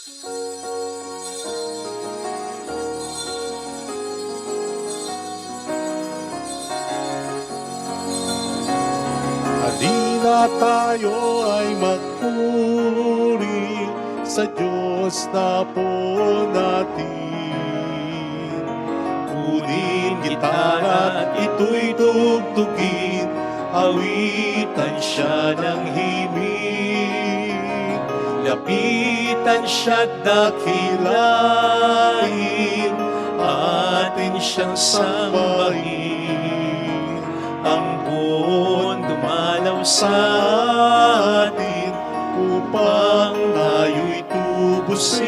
Halina tayo ay magpuri sa Diyos na po natin. Kunin gitara at ito'y tugtugin, awitan siya ng himig. Lapitan siya't dakilain, atin siyang sambahin. Ang buwan dumalaw sa atin upang tayo'y tubusin,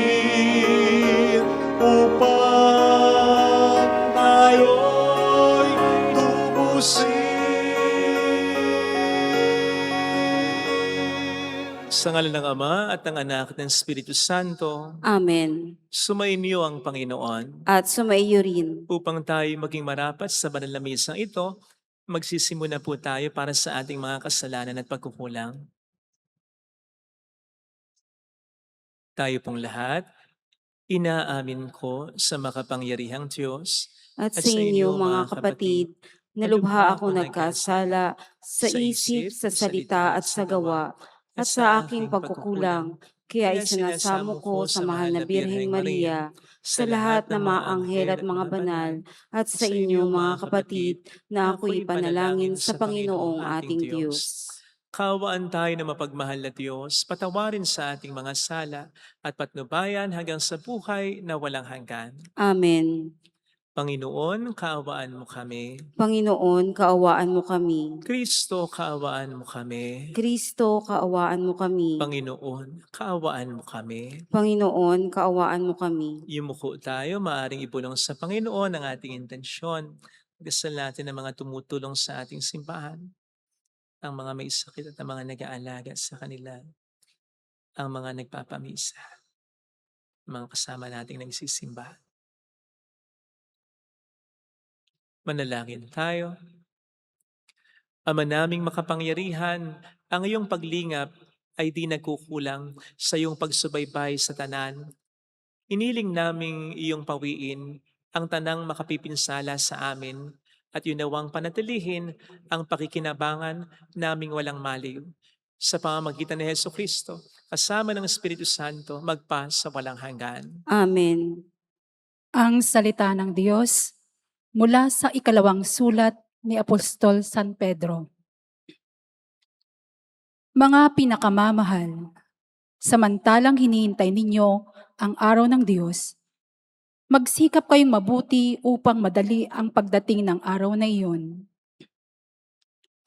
upang tayo'y tubusin. Sa ngalan ng Ama at ng Anak at ng Espiritu Santo, Amen. sumainyo ang Panginoon. At sumaiyo rin. Upang tayo maging marapat sa banal na misang ito, magsisimula po tayo para sa ating mga kasalanan at pagkukulang. Tayo pong lahat, inaamin ko sa makapangyarihang Diyos At sa inyo mga kapatid, nalubha ako nagkasala sa isip, sa salita at sa gawa, at sa aking pagkukulang. Kaya isinasamo ko sa mahal na Birheng Maria, sa lahat ng mga anghel at mga banal, at sa inyo mga kapatid, na ako'y panalangin sa Panginoong ating Diyos. Kaawaan tayo na mapagmahal na Diyos, patawarin sa ating mga sala at patnubayan hanggang sa buhay na walang hanggan. Amen. Panginoon, kaawaan mo kami. Panginoon, kaawaan mo kami. Kristo, kaawaan mo kami. Kristo, kaawaan mo kami. Panginoon, kaawaan mo kami. Panginoon, kaawaan mo kami. Yumuko tayo, maaring ibulong sa Panginoon ang ating intensyon. Dasal natin ang mga tumutulong sa ating simbahan, ang mga may sakit at ang mga nag-aalaga sa kanila, ang mga nagpapamisa, mga kasama nating nagsisimba. Manalangin tayo. Ama naming makapangyarihan, ang iyong paglingap ay di nagkukulang sa iyong pagsubaybay sa tanan. Iniling naming iyong pawiin ang tanang makapipinsala sa amin at yunawang panatilihin ang pakikinabangan naming walang maliw. Sa pamamagitan ni Jesucristo, kasama ng Espiritu Santo, magpa sa walang hanggan. Amen. Ang salita ng Diyos mula sa ikalawang sulat ni Apostol San Pedro. Mga pinakamamahal, samantalang hinihintay ninyo ang araw ng Diyos, magsikap kayong mabuti upang madali ang pagdating ng araw na iyon.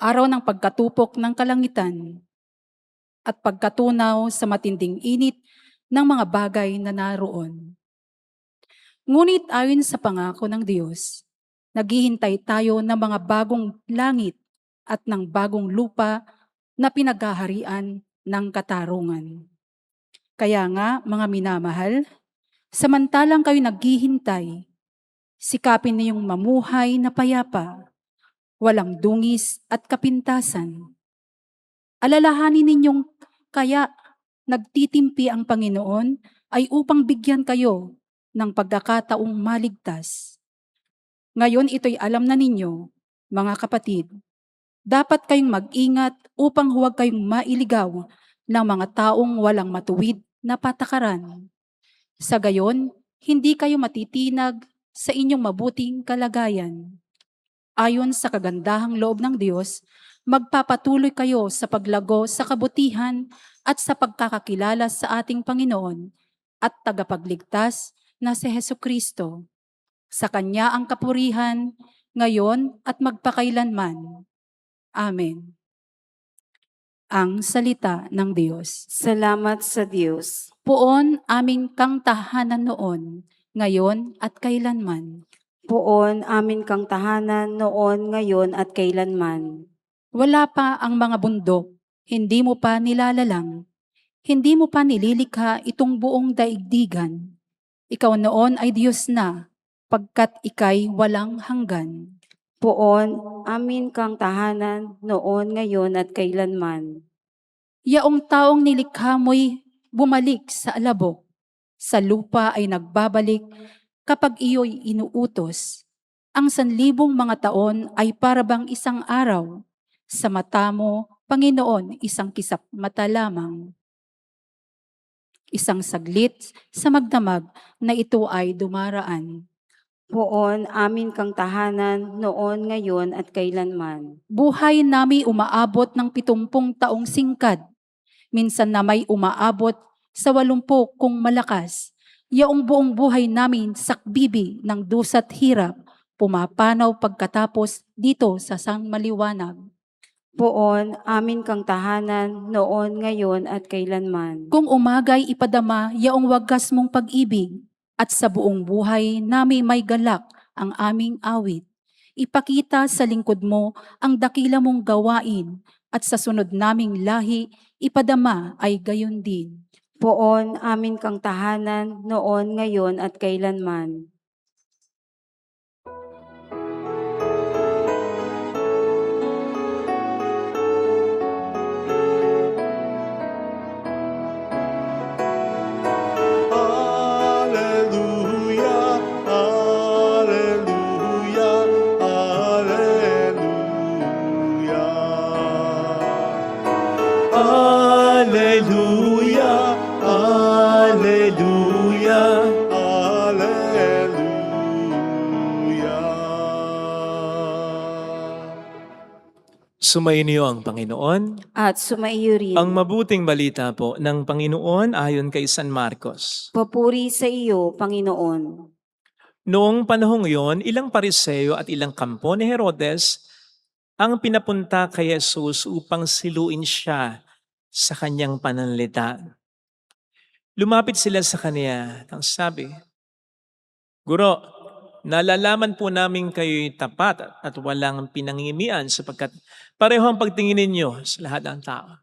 Araw ng pagkatupok ng kalangitan at pagkatunaw sa matinding init ng mga bagay na naroon. Ngunit ayon sa pangako ng Diyos, naghihintay tayo ng mga bagong langit at ng bagong lupa na pinaghaharian ng katarungan. Kaya nga, mga minamahal, samantalang kayo naghihintay, sikapin niyong mamuhay na payapa, walang dungis at kapintasan. Alalahanin ninyong kaya nagtitimpi ang Panginoon ay upang bigyan kayo ng pagkakataong maligtas. Ngayon ito'y alam na ninyo, mga kapatid, dapat kayong mag-ingat upang huwag kayong mailigaw ng mga taong walang matuwid na patakaran. Sa gayon, hindi kayo matitinag sa inyong mabuting kalagayan. Ayon sa kagandahang loob ng Diyos, magpapatuloy kayo sa paglago sa kabutihan at sa pagkakakilala sa ating Panginoon at tagapagligtas na si Jesucristo. Sa Kanya ang kapurihan, ngayon at magpakailanman. Amen. Ang salita ng Diyos. Salamat sa Diyos. Poon aming kang tahanan noon, ngayon at kailanman. Poon amin kang tahanan noon, ngayon at kailanman. Wala pa ang mga bundok, hindi mo pa nilalalang, hindi mo pa nililikha itong buong daigdigan. Ikaw noon ay Diyos na, pagkat ika'y walang hanggan. Poon amin kang tahanan noon, ngayon at kailanman. Yaong taong nilikha mo'y bumalik sa alabok, sa lupa ay nagbabalik kapag iyo'y inuutos. Ang 1,000 mga taon ay parabang isang araw. Sa mata mo, Panginoon, isang kisap mata lamang. Isang saglit sa magdamag na ito ay dumaraan. Poon amin kang tahanan, noon, ngayon, at kailanman. Buhay nami umaabot ng 70 taong singkad. Minsan na may umaabot sa 80 kung malakas. Yaong buong buhay namin sakbibi ng dusa't hirap, pumapanaw pagkatapos dito sa sangmaliwanag. Poon amin kang tahanan, noon, ngayon, at kailanman. Kung umagay ipadama yaong wagas mong pag-ibig, at sa buong buhay nami may galak ang aming awit. Ipakita sa lingkod mo ang dakila mong gawain, at sa sunod naming lahi, ipadama ay gayon din. Poon amin kang tahanan, noon, ngayon, at kailanman. Hallelujah, hallelujah, hallelujah. Hallelujah, hallelujah, hallelujah. Sumainyo ang Panginoon. At sumaiyo rin. Ang mabuting balita po ng Panginoon ayon kay San Marcos. Papuri sa iyo, Panginoon. Noong panahong iyon, ilang Pariseo at ilang kampo ni Herodes ang pinapunta kay Jesus upang siluin siya sa kanyang pananalita. Lumapit sila sa kanya at sabi, "Guro, nalalaman po namin kayo'y tapat at walang pinangingimian sapagkat pareho ang pagtingin ninyo sa lahat ng tao.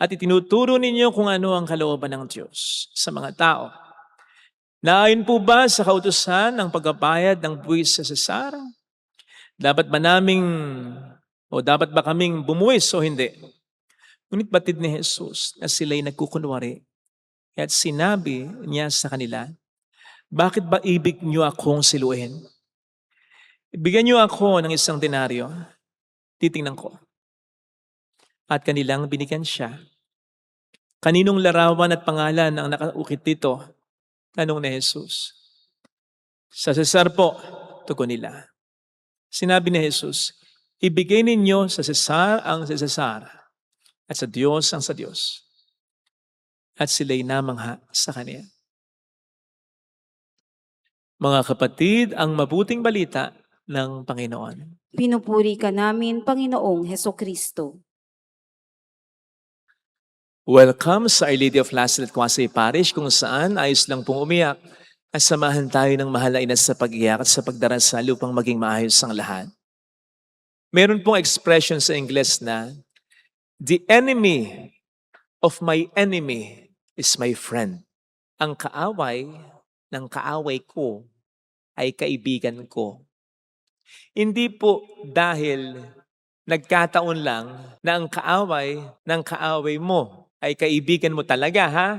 At itinuturo ninyo kung ano ang kalooban ng Diyos sa mga tao. Naayon po ba sa kautusan ng pagbabayad ng buwis sa Cesar? Dapat ba kaming bumuwis o hindi?" Ngunit batid ni Jesus na sila'y nagkukunwari at sinabi niya sa kanila, "Bakit ba ibig niyo akong siluin? Bigyan niyo ako ng 1 denaryo, titingnan ko." At kanilang binigyan siya. "Kaninong larawan at pangalan ang nakaukit dito?" Tanong ni Jesus. "Sa Cesar po," tugon nila. Sinabi ni Jesus, "Ibigay ninyo sa Cesar ang sa Cesar at sa Diyos ang sa Diyos." At sila'y namangha sa kanya. Mga kapatid, ang mabuting balita ng Panginoon. Pinupuri ka namin, Panginoong Hesukristo. Welcome sa Our Lady of Lazaret Quasi Parish kung saan ayos lang pong umiyak at samahan tayo ng mahal na ina sa pag-iyak at sa pagdarasal upang maging maayos ang lahat. Meron pong expression sa Ingles na, "The enemy of my enemy is my friend." Ang kaaway ng kaaway ko ay kaibigan ko. Hindi po dahil nagkataon lang na ang kaaway ng kaaway mo ay kaibigan mo talaga, ha?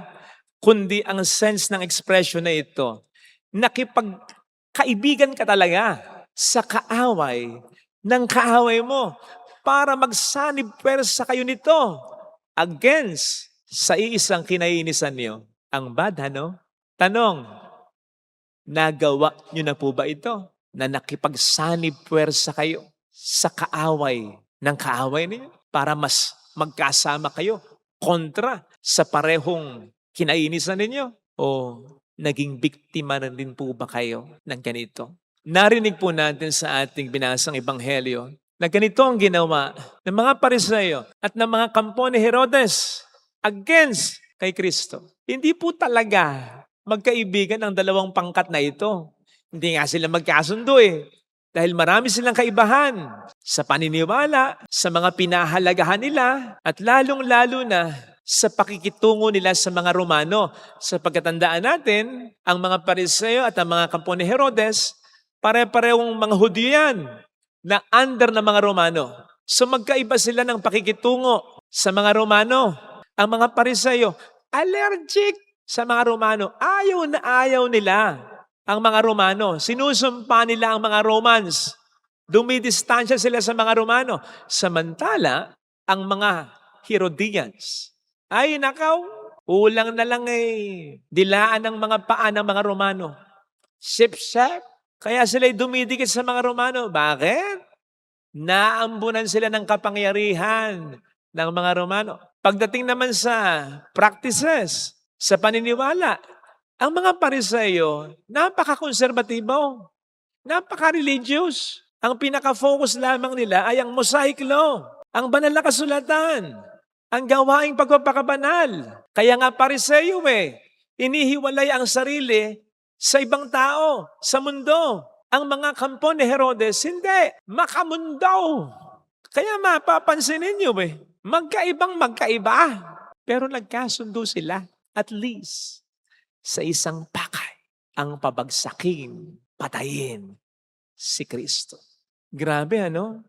Kundi ang sense ng expression na ito, nakipagkaibigan ka talaga sa kaaway ng kaaway mo para magsanib pwersa kayo nito against sa iisang kinaiinisan niyo. Ang bad, ano? Tanong, nagawa niyo na po ba ito? Na nakipagsanib pwersa kayo sa kaaway ng kaaway niyo para mas magkasama kayo kontra sa parehong kinainisan ninyo? O naging biktima na din po ba kayo ng ganito? Narinig po natin sa ating binasang ebanghelyo na ganito ang ginawa ng mga Pariseo at ng mga kampo ni Herodes against kay Kristo. Hindi po talaga magkaibigan ang dalawang pangkat na ito. Hindi nga sila magkasundo dahil marami silang kaibahan sa paniniwala, sa mga pinahalagahan nila, at lalong-lalo na sa pakikitungo nila sa mga Romano. Sa pagkatandaan natin, ang mga Pariseo at ang mga kampo ni Herodes, pare-parehong mga Hudyo yan na under ng mga Romano. So magkaiba sila ng pakikitungo sa mga Romano. Ang mga Pariseo, allergic sa mga Romano. Ayaw na ayaw nila ang mga Romano. Sinusumpa nila ang mga Romans. Dumidistansya sila sa mga Romano. Samantala, ang mga Herodians, ay nakaw, ulang na lang dilaan ng mga paa ng mga Romano. Sip-sip. Kaya sila'y dumidikit sa mga Romano. Bakit? Naambunan sila ng kapangyarihan ng mga Romano. Pagdating naman sa practices, sa paniniwala, ang mga Pariseo, napaka-konserbatibo, napaka-religious. Ang pinaka-focus lamang nila ay ang Mosaic Law, ang banal na kasulatan, ang gawaing pagpapakabanal. Kaya nga Pariseo inihiwalay ang sarili sa ibang tao, sa mundo. Ang mga kampo ni Herodes, hindi, makamundo. Kaya mapapansin ninyo magkaibang magkaiba. Pero nagkasundo sila, at least, sa isang pakay, ang pabagsakin, patayin si Kristo. Grabe, ano?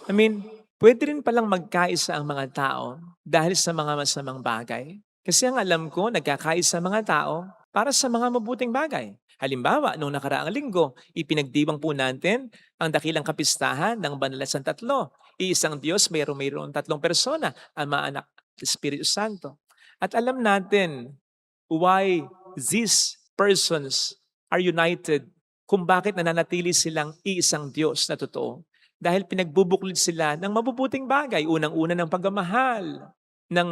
I mean, pwede rin palang magkaisa ang mga tao dahil sa mga masamang bagay. Kasi ang alam ko, nagkakaisa mga tao para sa mga mabuting bagay. Halimbawa, noong nakaraang linggo, ipinagdiwang po natin ang dakilang kapistahan ng Banal na Santatlo. Iisang Diyos, mayroong tatlong persona, Ama, Anak, Espiritu Santo. At alam natin why these persons are united, kung bakit nananatili silang iisang Diyos na totoo. Dahil pinagbubuklod sila ng mabubuting bagay. Unang-una ng pagmamahal, ng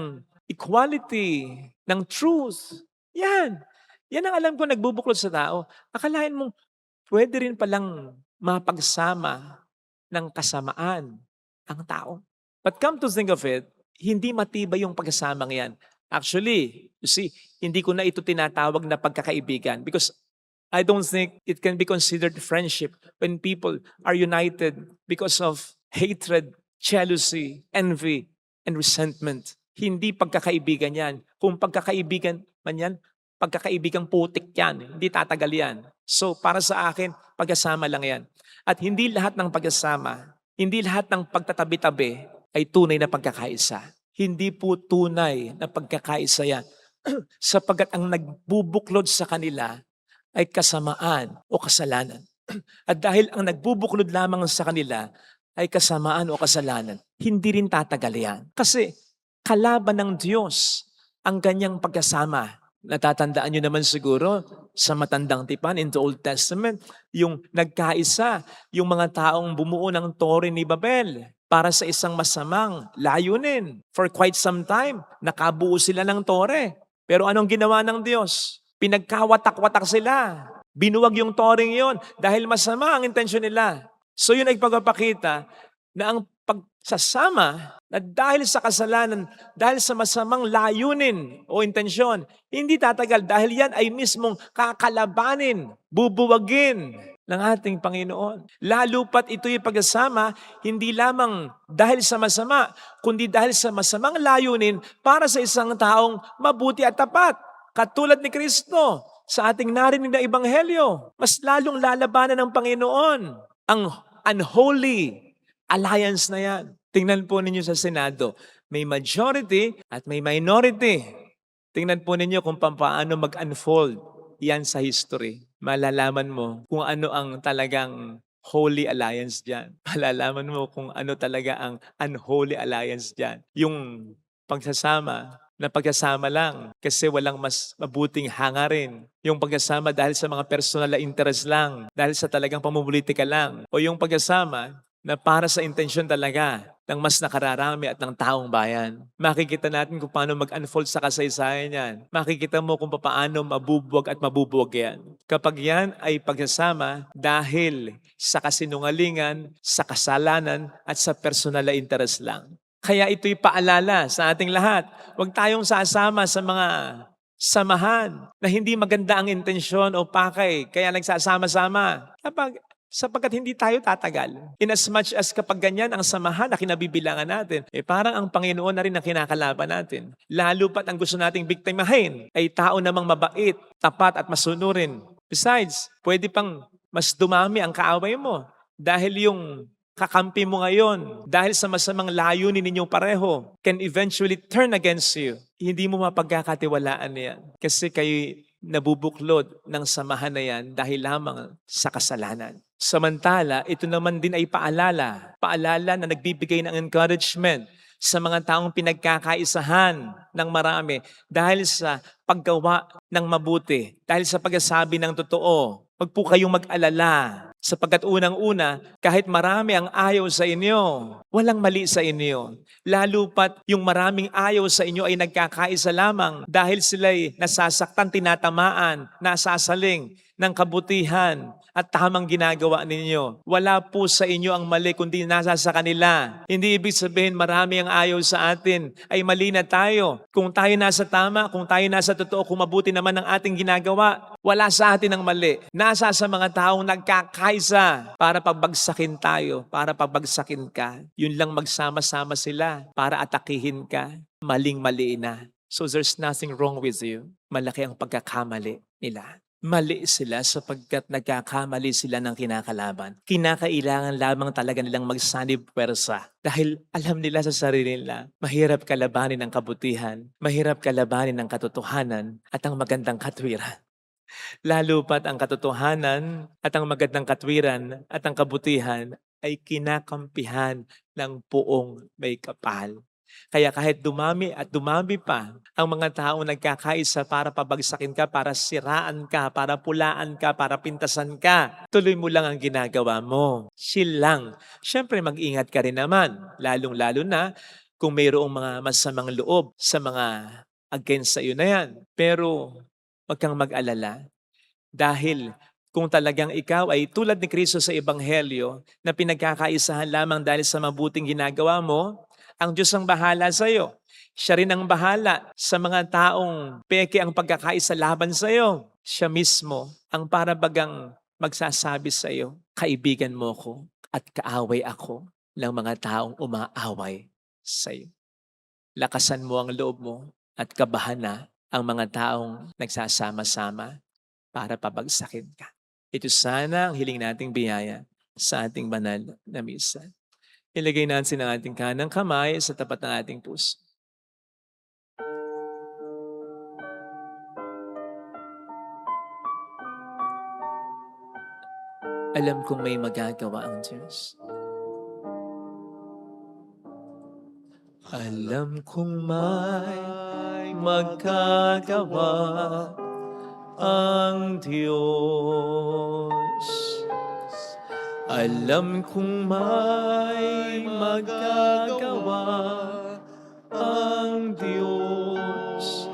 equality, ng truth. Yan. Yan ang alam ko nagbubuklod sa tao. Akalain mong pwede rin palang mapagsama ng kasamaan ang tao. But come to think of it, hindi matibay yung pagkasamang yan. Actually, you see, hindi ko na ito tinatawag na pagkakaibigan because I don't think it can be considered friendship when people are united because of hatred, jealousy, envy, and resentment. Hindi pagkakaibigan yan. Kung pagkakaibigan man yan, pagkakaibigang putik yan. Hindi tatagal yan. So para sa akin, pagkasama lang yan. At hindi lahat ng pagkasama, hindi lahat ng pagtatabi-tabi ay tunay na pagkakaisa. Hindi po tunay na pagkakaisa yan. Sapagkat ang nagbubuklod sa kanila ay kasamaan o kasalanan. At dahil ang nagbubuklod lamang sa kanila ay kasamaan o kasalanan, hindi rin tatagal yan. Kasi kalaban ng Diyos ang ganyang pagkasama. Natatandaan nyo naman siguro sa matandang tipan in the Old Testament, yung nagkaisa, yung mga taong bumuo ng Tore ni Babel para sa isang masamang layunin. For quite some time, nakabuo sila ng Tore. Pero anong ginawa ng Diyos? Pinagkawatak-watak sila. Binuwag yung toring yon dahil masama ang intensyon nila. So yun ay pagpapakita na ang pagsasama na dahil sa kasalanan, dahil sa masamang layunin o intensyon, hindi tatagal dahil yan ay mismong kakalabanin, bubuwagin ng ating Panginoon. Lalo pat ito'y pagsasama, hindi lamang dahil sa masama, kundi dahil sa masamang layunin para sa isang taong mabuti at tapat. Katulad ni Kristo sa ating narinig na ebanghelyo, mas lalong lalabanan ng Panginoon ang unholy alliance na yan. Tingnan po ninyo sa Senado, may majority at may minority. Tingnan po ninyo kung paano mag-unfold yan sa history. Malalaman mo kung ano ang talagang holy alliance dyan. Malalaman mo kung ano talaga ang unholy alliance dyan. Yung pagsasama na pagkasama lang kasi walang mas mabuting hangarin. Yung pagkasama dahil sa mga personal na interest lang, dahil sa talagang pamumulitika lang. O yung pagkasama na para sa intensyon talaga ng mas nakararami at ng taong bayan. Makikita natin kung paano mag-unfold sa kasaysayan yan. Makikita mo kung paano mabubuwag at mabubuwag yan. Kapag yan ay pagkasama dahil sa kasinungalingan, sa kasalanan at sa personal na interest lang. Kaya ito'y paalala sa ating lahat. Huwag tayong sasama sa mga samahan na hindi maganda ang intensyon o pakay, kaya nagsasama-sama. Sapagkat hindi tayo tatagal. In as much as kapag ganyan ang samahan na kinabibilangan natin, parang ang Panginoon na rin ang kinakalaban natin. Lalo pat ang gusto nating biktimahin ay tao namang mabait, tapat at masunurin. Besides, pwede pang mas dumami ang kaaway mo dahil yung kakampi mo ngayon dahil sa masamang layunin ninyong pareho can eventually turn against you. Hindi mo mapagkakatiwalaan yan kasi kayo nabubuklod ng samahan na yan dahil lamang sa kasalanan. Samantala, ito naman din ay paalala na nagbibigay ng encouragement sa mga taong pinagkakaisahan ng marami dahil sa paggawa ng mabuti, dahil sa pagsasabi ng totoo. Huwag po kayong mag-alala sapagkat unang-una, kahit marami ang ayaw sa inyo, walang mali sa inyo. Lalo pat yung maraming ayaw sa inyo ay nagkakaisa lamang dahil sila'y nasasaktan, tinatamaan, nasasaling ng kabutihan at tamang ginagawa ninyo. Wala po sa inyo ang mali kundi nasa sa kanila. Hindi ibig sabihin marami ang ayaw sa atin ay mali na tayo. Kung tayo nasa tama, kung tayo nasa totoo, kung mabuti naman ang ating ginagawa, wala sa atin ang mali. Nasa sa mga taong nagkakaisa para pagbagsakin tayo, para pagbagsakin ka. Yun lang magsama-sama sila para atakihin ka. Maling-mali na. So there's nothing wrong with you. Malaki ang pagkakamali nila. Mali sila sapagkat nagkakamali sila ng kinakalaban. Kinakailangan lamang talaga nilang magsanib pwersa. Dahil alam nila sa sarili nila, mahirap kalabanin ang kabutihan, mahirap kalabanin ang katotohanan at ang magandang katwiran. Lalo pat ang katotohanan at ang magandang katwiran at ang kabutihan ay kinakampihan ng puong may kapal. Kaya kahit dumami at dumami pa ang mga taong nagkakaisa para pabagsakin ka, para siraan ka, para pulaan ka, para pintasan ka, tuloy mo lang ang ginagawa mo. Chill lang. Siyempre mag-ingat ka rin naman, lalong-lalo na kung mayroong mga masamang loob sa mga against sa iyo na yan. Pero huwag kang mag-alala dahil kung talagang ikaw ay tulad ni Kristo sa Ebanghelyo na pinagkakaisahan lamang dahil sa mabuting ginagawa mo, ang Diyos ang bahala sa iyo. Siya rin ang bahala sa mga taong peke ang pagkakaisa laban sa iyo. Siya mismo ang parabagang magsasabi sa iyo, kaibigan mo ko at kaaway ako ng mga taong umaaway sa iyo. Lakasan mo ang loob mo at kabahan na ang mga taong nagsasama-sama para pabagsakin ka. Ito sana ang hiling nating biyaya sa ating banal na misa. Ilagay natin ang ating kanang kamay sa tapat ng ating puso. Alam kong may magagawa ang Diyos. Alam kong may magagawa ang Diyos. Alam kong may magagawa ang Diyos.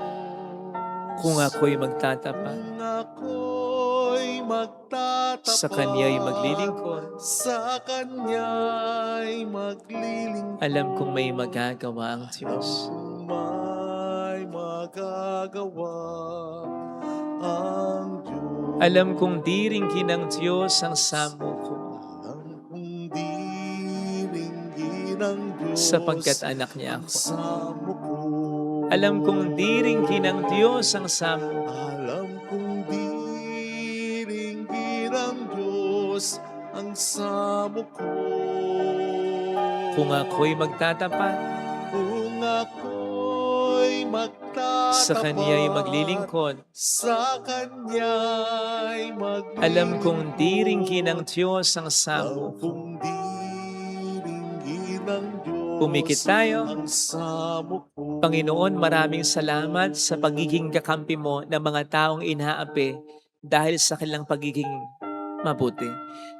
Kung ako'y magtatapat, sa Kanya'y maglilingkod, alam kong may magagawa ang Diyos. Alam kong diringgin ng Diyos ang samo ko, sapagkat anak niya ako. Alam kong diringgin ng Diyos ang samo ko. Alam kong diringgin ng Diyos ang samo ko. Kung ako'y magtatapat, Kung ako'y magtatapat, sa Kanya'y maglilingkod, sa Kanya'y maglilingkod. alam kong diringgin ng Diyos ang samo Alam ko. kong diringgin ng Diyos Pumikit tayo. ang samo ko. Panginoon, maraming salamat sa pagiging kakampi mo ng mga taong inaapi dahil sa kanilang pagiging mabuti.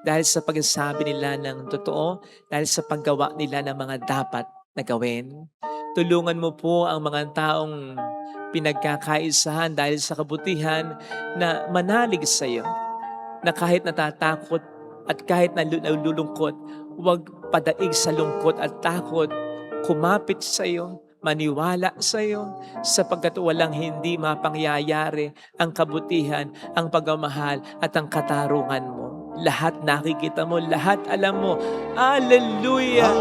Dahil sa pagsasabi nila ng totoo, dahil sa paggawa nila ng mga dapat na gawin. Tulungan mo po ang mga taong pinagkakaisahan dahil sa kabutihan na manalig sa iyo. Na kahit natatakot at kahit nalulungkot, huwag padaig sa lungkot at takot, kumapit sa iyo, maniwala sa iyo, sapagkat walang hindi mapangyayari ang kabutihan, ang pagmamahal at ang katarungan mo. Lahat nakikita mo, lahat alam mo. Hallelujah!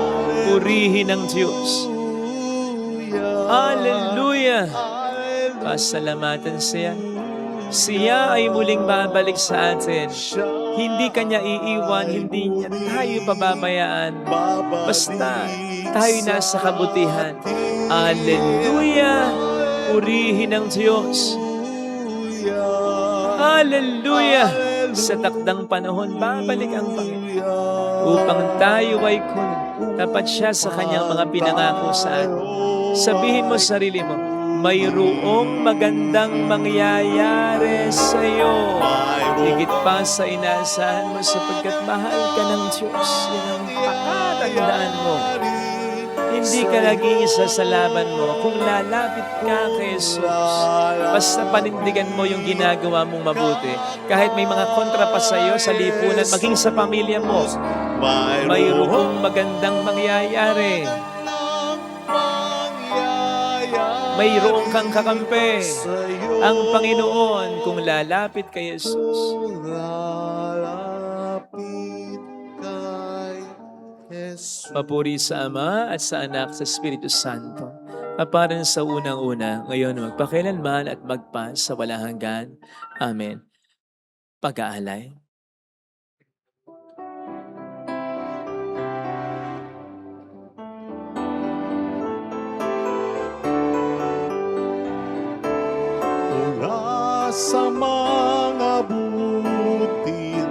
Purihin ang Diyos. Hallelujah! Pasalamatan siya. Siya ay muling babalik sa atin. Hindi kanya iiwan, hindi niya tayo pababayaan. Basta tayo nasa kabutihan. Hallelujah! Purihin ang Diyos. Hallelujah! Sa takdang panahon, babalik ang Panginoon upang tayo ay kunin. Tapat siya sa kanyang mga pinangako sa atin. Sabihin mo sa sarili mo, mayroong magandang mangyayari sa iyo. Higit pa sa inaasahan mo sapagkat mahal ka ng Diyos. Yan ang pakatandaan mo. Hindi ka nag-iisa sa laban mo kung lalapit ka kay Jesus. Basta panindigan mo yung ginagawa mong mabuti. Kahit may mga kontra pa sa iyo, sa lipunan, maging sa pamilya mo, mayroong magandang mangyayari. Mayroong kang kakampi. Ang Panginoon kung lalapit kay Jesus. Papuri sa Ama at sa Anak sa Espiritu Santo. Kaparan sa unang-una, ngayon magpakailanman at magpa sa walang hanggan. Amen. Pag-aalay. Mula sa mga butil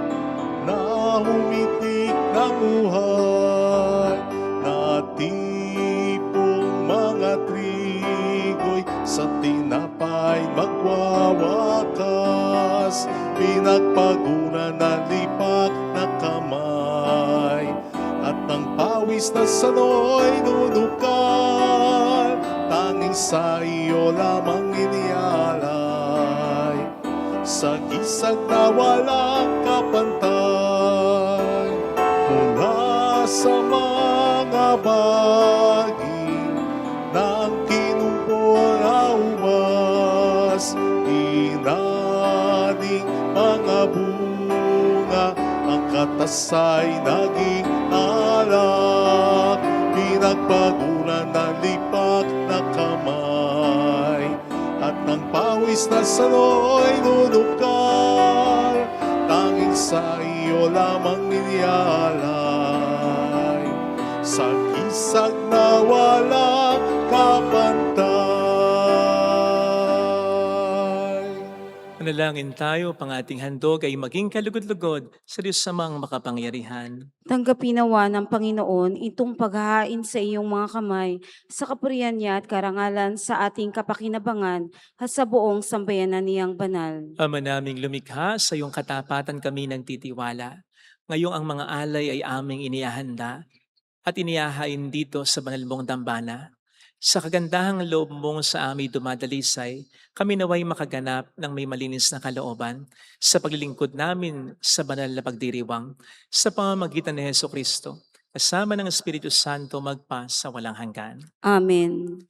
na humitik ng buhay, natipong mga trigo'y sa tinapay magwawakas, pinagpaguran ng lipak na kamay, at ang pawis na sano'y nunukal, tanging sa iyo lamang inialay, sa gisag na walang kapantay, mula sa mga baging ng kinumpol na ubas, inaning mga bunga, ang katasay naging alak, pinagpaguran ng lipak na kamay, at ng pawis na sano'y nunukal, tanging sa iyo lamang inialay, sa gisag na walang kapantay. Manalangin tayo, pang ating handog ay maging kalugod-lugod sa Diyos samang makapangyarihan. Tanggapin nawa ng Panginoon itong paghahain sa iyong mga kamay sa kapurihan niya at karangalan sa ating kapakinabangan at sa buong sambayanan niyang banal. Ama naming lumikha, sa iyong katapatan kami nagtitiwala. Ngayong ang mga alay ay aming inihahanda at inihahain dito sa banal mong dambana. Sa kagandahang loob mong sa aming dumadalisay, kami naway makaganap ng may malinis na kalooban sa paglilingkod namin sa banal na pagdiriwang sa pamamagitan ni Jesucristo, kasama ng Espiritu Santo magpa sa walang hanggan. Amen.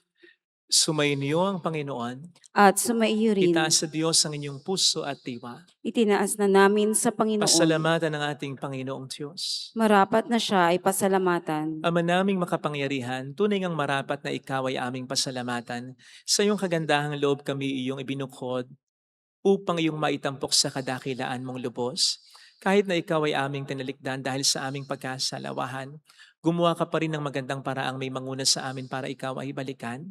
Sumainyo ang Panginoon. At sumaiyo rin, Itaas sa Diyos ang inyong puso at diwa. itinaas na namin sa Panginoon. Pasalamatan ng ating Panginoong Diyos. Marapat na siya ay pasalamatan. Ama naming makapangyarihan, tunay ngang marapat na ikaw ay aming pasalamatan. Sa iyong kagandahang loob kami iyong ibinukod upang iyong maitampok sa kadakilaan mong lubos. Kahit na ikaw ay aming tinalikdan dahil sa aming pagkasalawahan, gumawa ka pa rin ng magandang paraang may manguna sa amin para ikaw ay balikan.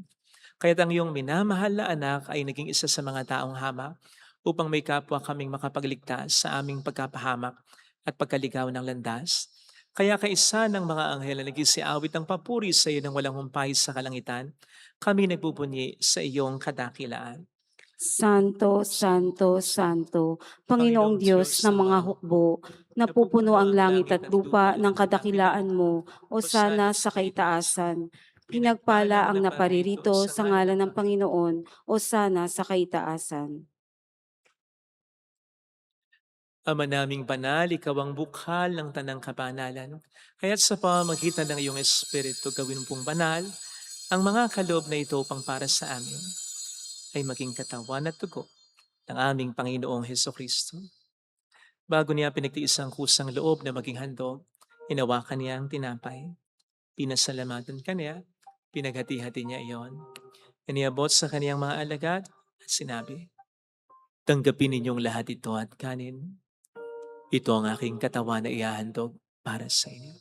Kaya't ang iyong minamahal na anak ay naging isa sa mga taong hamak upang may kapwa kaming makapagligtas sa aming pagkapahamak at pagkaligaw ng landas. Kaya kaisa ng mga anghel na nagsiawit ng papuri sa iyo ng walang humpay sa kalangitan, kami nagbubunyi sa iyong kadakilaan. Santo, Santo, Santo, Panginoong Diyos ng mga hukbo, napupuno ang langit at lupa ng kadakilaan mo, o sana sa kaitaasan. Pinagpala ang naparirito sa ngalan ng Panginoon, o sana sa kaitaasan. Ama naming banal, ikaw ang bukhal ng tanang kabanalan. Kaya't sa pamamagitan ng iyong Espiritu gawin pong banal, ang mga kaloob na ito pang para sa amin ay maging katawan at dugo ng aming Panginoong Hesukristo. Bago niya pinagtiis ang kusang loob na maging handog, inawakan niya ang tinapay. Pinasalamatan kanya, pinaghati-hati niya iyon. Iniabot sa kaniyang mga alagad at sinabi, Tanggapin ninyong lahat ito at kanin. Ito ang aking katawan na ihahandog para sa inyo.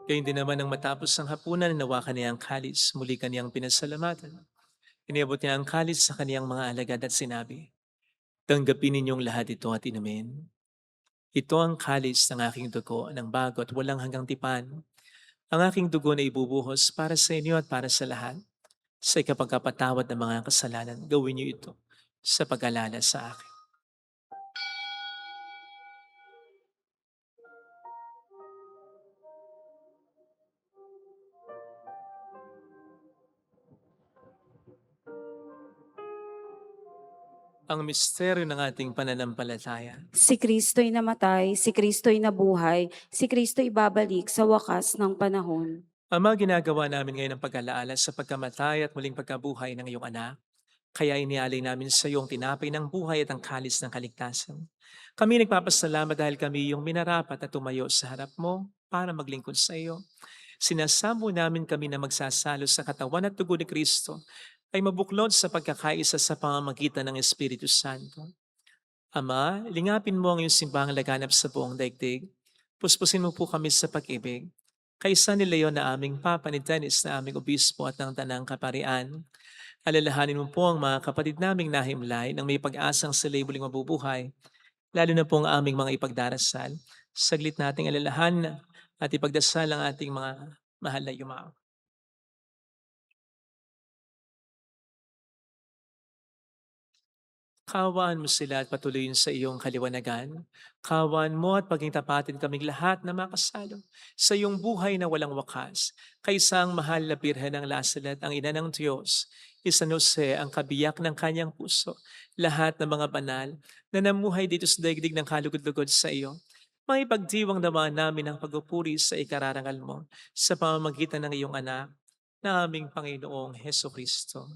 Gayun din naman nang matapos ang hapunan, nawa kaniyang kalis, muli kaniyang pinasalamatan. Iniabot niya ang kalis sa kaniyang mga alagad at sinabi, tanggapin ninyong lahat ito at inumin. Ito ang kalis ng aking dugo ng bago at walang hanggang tipan. Ang aking dugo na ibubuhos para sa inyo at para sa lahat. Sa ikapagkapatawad ng mga kasalanan, gawin niyo ito sa pag-alala sa akin. Ang misteryo ng ating pananampalataya. Si Kristo'y namatay, si Kristo'y nabuhay, si Kristo'y babalik sa wakas ng panahon. Ama, ginagawa namin ngayon ang pag-alaala sa pagkamatay at muling pagkabuhay ng iyong anak. Kaya inialay namin sa iyo ang tinapay ng buhay at ang kalis ng kaligtasan. Kami nagpapasalamat dahil kami yung minarapat at tumayo sa harap mo para maglingkod sa iyo. Sinasamo namin kami na magsasalo sa katawan at dugo ni Kristo ay mabuklod sa pagkakaisa sa pamamagitan ng Espiritu Santo. Ama, lingapin mo ang iyong simbahang laganap sa buong daigdig. Puspusin mo po kami sa pag-ibig. Kaysa ni Leon na aming Papa, ni Dennis na aming obispo at ng Tanang Kaparian, alalahanin mo po ang mga kapatid naming nahimlay nang may pag-asang sila'y muling mabubuhay, lalo na po ang aming mga ipagdarasal. Saglit nating alalahan at ipagdasal ang ating mga mahal na yumao. Kawaan mo sila at patuloyin sa iyong kaliwanagan. Kawaan mo at paging tapatin kaming lahat na makasalo sa iyong buhay na walang wakas. Kaysa ang mahal na Birhen ng Lasalet, ang ina ng Diyos, San Jose, ang kabiyak ng kanyang puso, lahat ng mga banal na namuhay dito sa daigdig ng kalugod-lugod sa iyo. May pagdiwang naman namin ang pagpupuri sa ikararangal mo sa pamamagitan ng iyong anak na aming Panginoong Heso Kristo.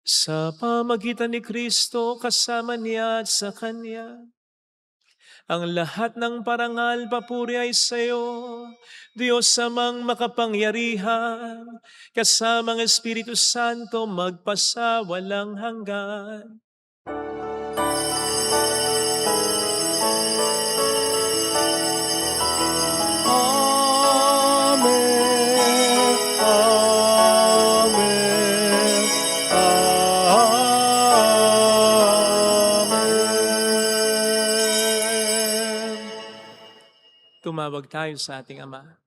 Sa pamagitan ni Kristo, kasama niya at sa Kanya, ang lahat ng parangal papuri ay sa iyo, Diyos amang makapangyarihan, kasamang Espiritu Santo magpasawalang hanggan. Amen. Amen. Amen. Tumawag tayo sa ating Ama.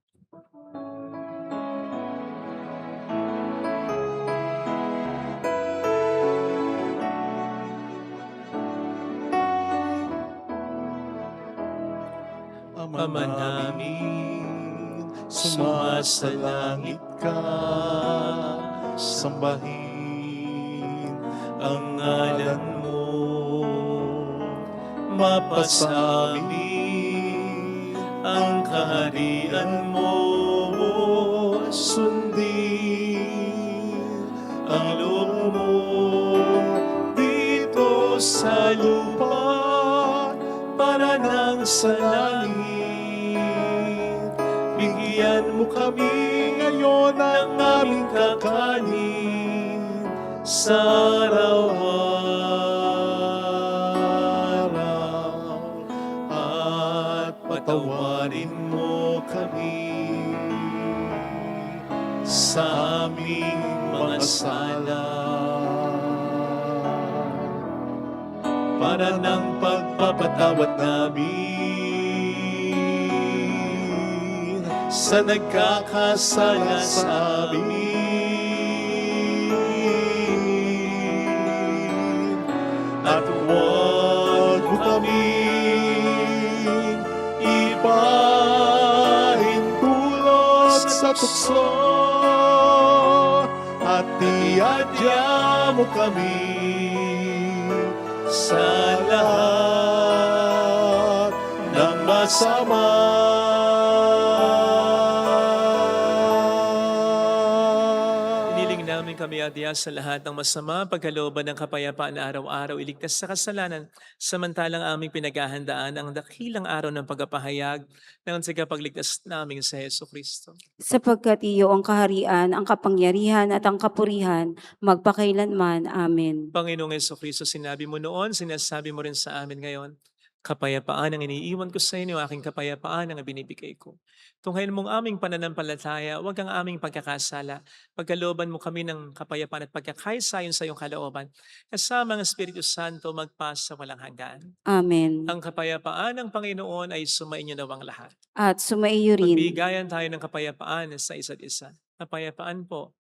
Ama namin, sumasalangit ka, sambahin ang ngalan mo, mapasamin ang kaharian mo, sundin ang loob mo dito sa lupa para nang sa langit. Bigyan mo kami ngayon ng aming kakanin sa araw-araw at patawarin mo kami sa aming mga sala para ng pagpapatawad namin sa nagkakasala sa amin. At huwag mo kaming ipahintulot sa tukso, at iadya mo kami sa lahat ng masama. Kami Dumaya sa lahat ng masama, pagkalooban ng kapayapaan na araw-araw, iligtas sa kasalanan, samantalang aming pinaghahandaan ang dakilang araw ng pagpapahayag ng tagapagligtas naming sa Heso Kristo. Sapagkat iyo ang kaharian, ang kapangyarihan at ang kapurihan, magpakailanman. Amen. Panginoong Heso Kristo, sinabi mo noon, sinasabi mo rin sa amin ngayon, kapayapaan ang iniiwan ko sa inyo, aking kapayapaan ang binibigay ko. Tunghayin mong aming pananampalataya, huwag ang aming pagkakasala. Pagkalooban mo kami ng kapayapaan at pagkakaisayon sa iyong kalooban. Kasama ang Espiritu Santo magpas sa walang hanggan. Amen. Ang kapayapaan ng Panginoon ay sumainyo nawang lahat. At sumaiyo rin. Magbigayan tayo ng kapayapaan sa isa't isa. Kapayapaan po.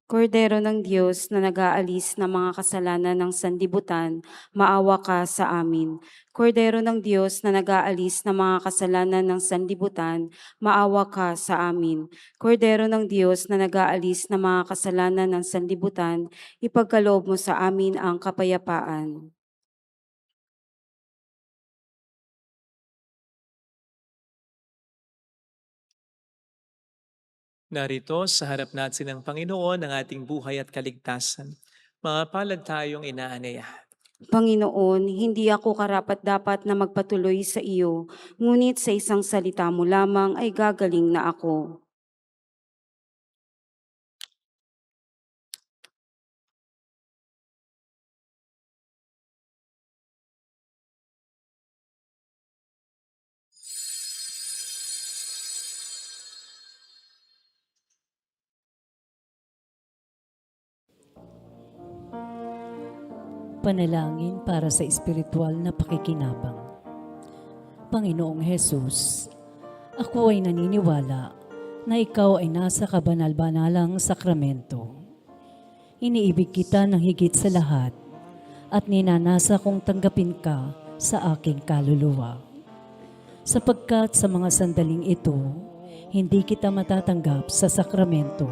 Kordero ng Diyos na nag-aalis ng mga kasalanan ng sanlibutan, maawa ka sa amin. Kordero ng Diyos na nag-aalis ng mga kasalanan ng sanlibutan, maawa ka sa amin. Kordero ng Diyos na nag-aalis ng mga kasalanan ng sanlibutan, ipagkaloob mo sa amin ang kapayapaan. Narito sa harap natin ng Panginoon ang ating buhay at kaligtasan. Mga palad tayong inaanyayahan. Panginoon, hindi ako karapat-dapat na magpatuloy sa iyo, ngunit sa isang salita mo lamang ay gagaling na ako. Panalangin para sa espiritual na pakikinabang. Panginoong Hesus, ako ay naniniwala na ikaw ay nasa kabanal-banalang sakramento. Iniibig kita ng higit sa lahat at ninanasa kong tanggapin ka sa aking kaluluwa. Sapagkat sa mga sandaling ito, hindi kita matatanggap sa sakramento.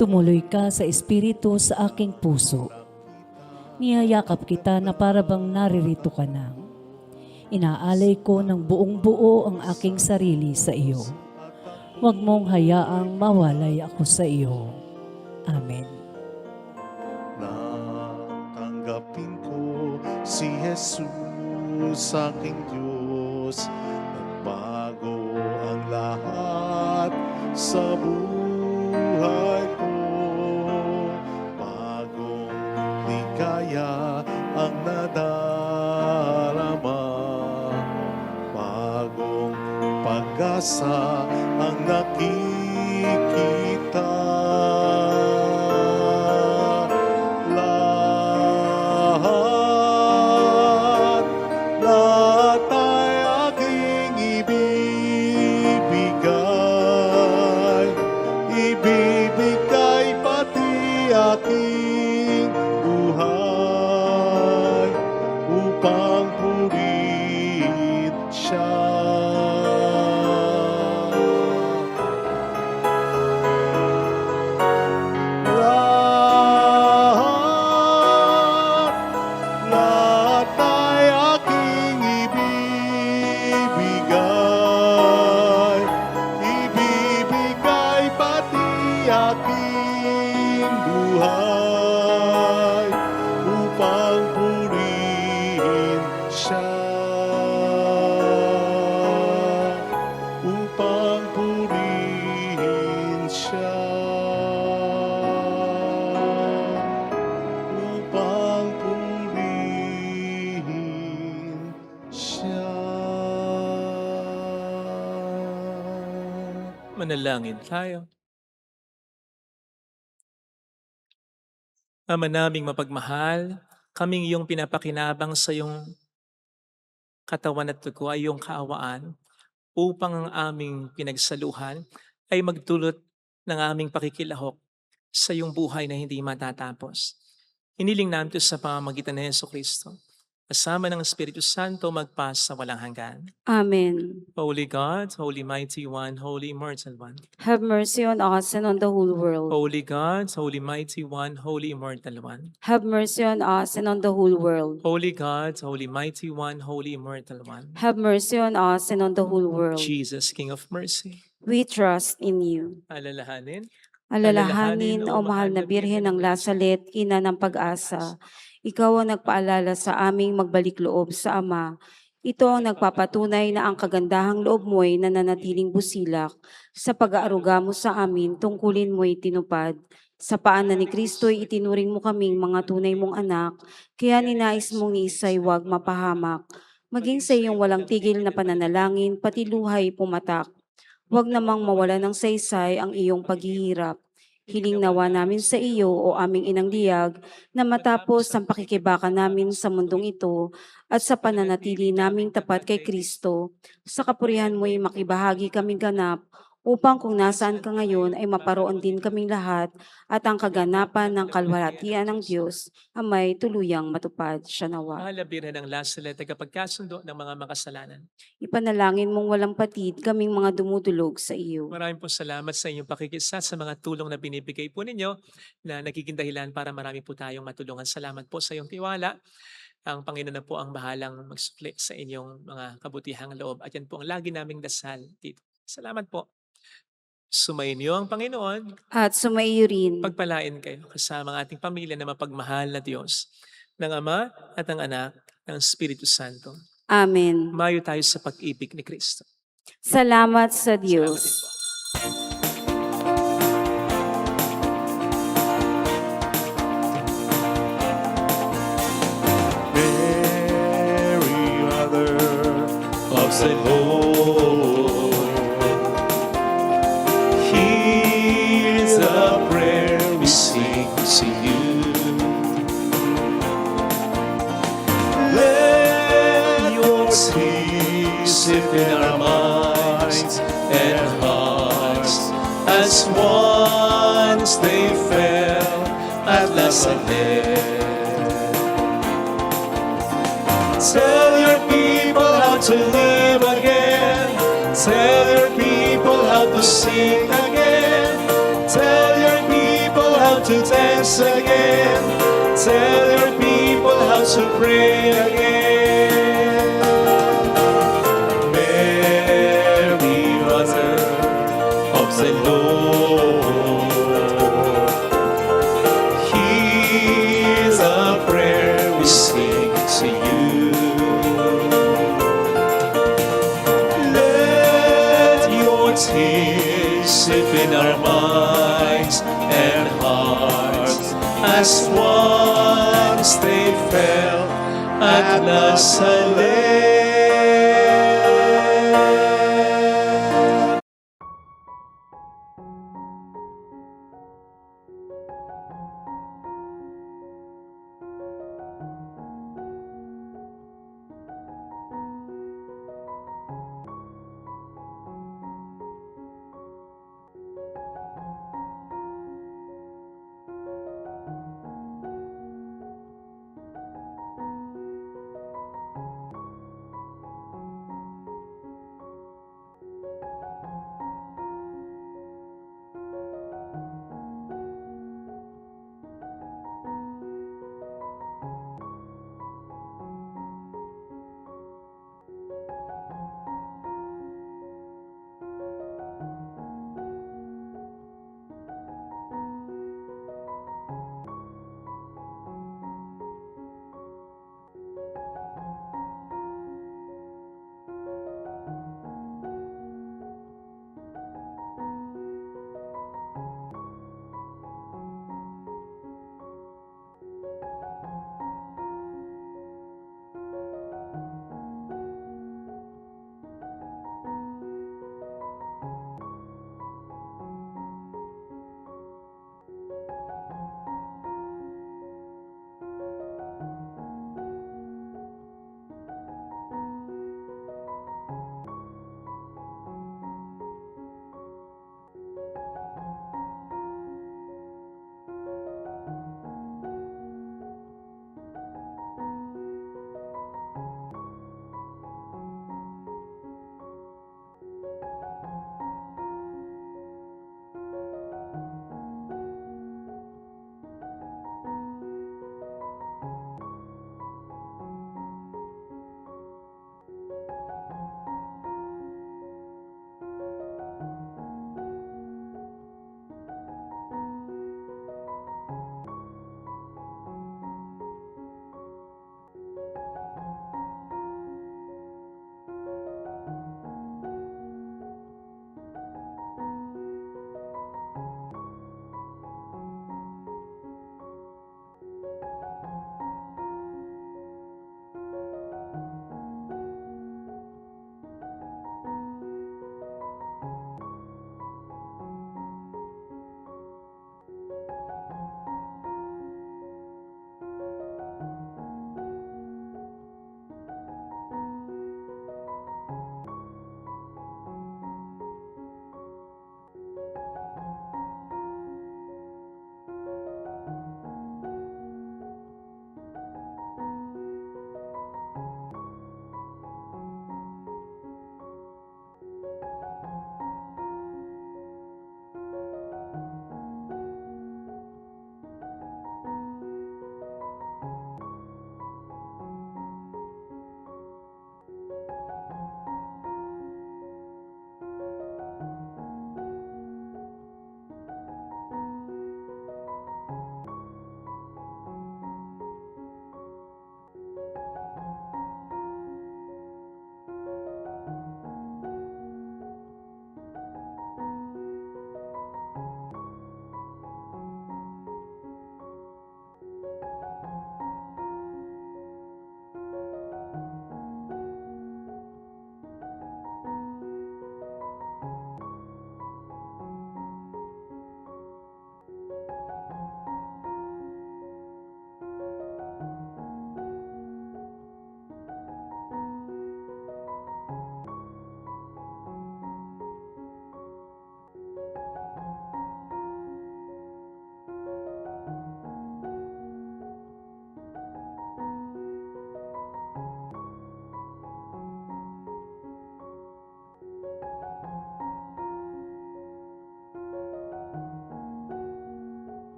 Tumuloy ka sa espiritu sa aking puso. Niyayakap kita na parabang naririto ka na. Inaalay ko ng buong buo ang aking sarili sa iyo. Huwag mong hayaang mawalay ako sa iyo. Amen. Natanggapin ko si Jesus, aking Diyos. Nagbago ang lahat sa buhay ko. Kaya ang nadarama, bagong pag-asa ang nakikita. Lahat ay aking ibibigay pati aking buhay upang purihin siya. Lahat ay aking ibibigay pati aking buhay upang purihin siya. Upang purihin siya. Upang purihin siya. Manalangin tayo. Ama naming mapagmahal, kaming iyong pinapakinabang sa iyong katawan at dugo ay iyong kaawaan upang ang aming pinagsaluhan ay magdulot ng aming pakikilahok sa iyong buhay na hindi matatapos. Hiniling namin ito sa pamamagitan ng Heso Kristo. Kasama ng Espiritu Santo magpas sa walang hanggan. Amen. Holy God, Holy Mighty One, Holy Immortal One. Have mercy on us and on the whole world. Holy God, Holy Mighty One, Holy Immortal One. Have mercy on us and on the whole world. Holy God, Holy Mighty One, Holy Immortal One. Have mercy on us and on the whole world. Jesus, King of Mercy. We trust in you. Alalahanin, Alalahanin, o mahal na Birhen ng Lasalet, ina ng pag-asa. Ikaw ang nagpaalala sa aming magbalik loob sa Ama. Ito ang nagpapatunay na ang kagandahang loob mo'y nananatiling busilak. Sa pag-aaruga mo sa amin, tungkulin mo'y tinupad. Sa paanan ni Kristo'y itinuring mo kaming mga tunay mong anak, kaya ninais mong ni Isa'y huwag mapahamak. Maging sa iyong walang tigil na pananalangin, pati luhay pumatak. Huwag namang mawala ng saysay ang iyong paghihirap. Hiling nawa namin sa iyo, o aming inang liyag, na matapos ang pakikibaka namin sa mundong ito at sa pananatili naming tapat kay Kristo, sa kapurihan mo'y makibahagi kaming ganap, upang kung nasaan ka ngayon ay maparoon din kaming lahat at ang kaganapan ng kalwalhatian ng Diyos ang may tuluyang matupad siya nawa. Mahal na Birhen ng Lasalet, tagapagkasundo ng mga makasalanan. Ipanalangin mong walang patid kaming mga dumudulog sa iyo. Maraming po salamat sa inyong pakikisa sa mga tulong na binibigay po ninyo na nagiging dahilan para marami po tayong matulungan. Salamat po sa iyong tiwala. Ang Panginoon na po ang bahalang magsukli sa inyong mga kabutihang loob. At yan po ang lagi naming dasal dito. Salamat po. Sumainyo ang Panginoon. At sumaiyo rin. Pagpalain kayo kasama ang ating pamilya na mapagmahal na Diyos, ng Ama at ng Anak, ng Espiritu Santo. Amen. Mayo tayo sa pag-ibig ni Kristo. Salamat sa Salamat Diyos. din po. Mary, Mother of the Lord, hear the prayer we sing to you. Let your peace live in our minds and hearts, as once they fell at Lazaret. Tell your people how to live again. Tell your people how to sing again. Tell your people how to dance again. Tell your people how to pray again. Mary, Mother of the Lord, hear the prayer we sing to you. Let your tears live in our minds and hearts, as once they fell at Nazareth.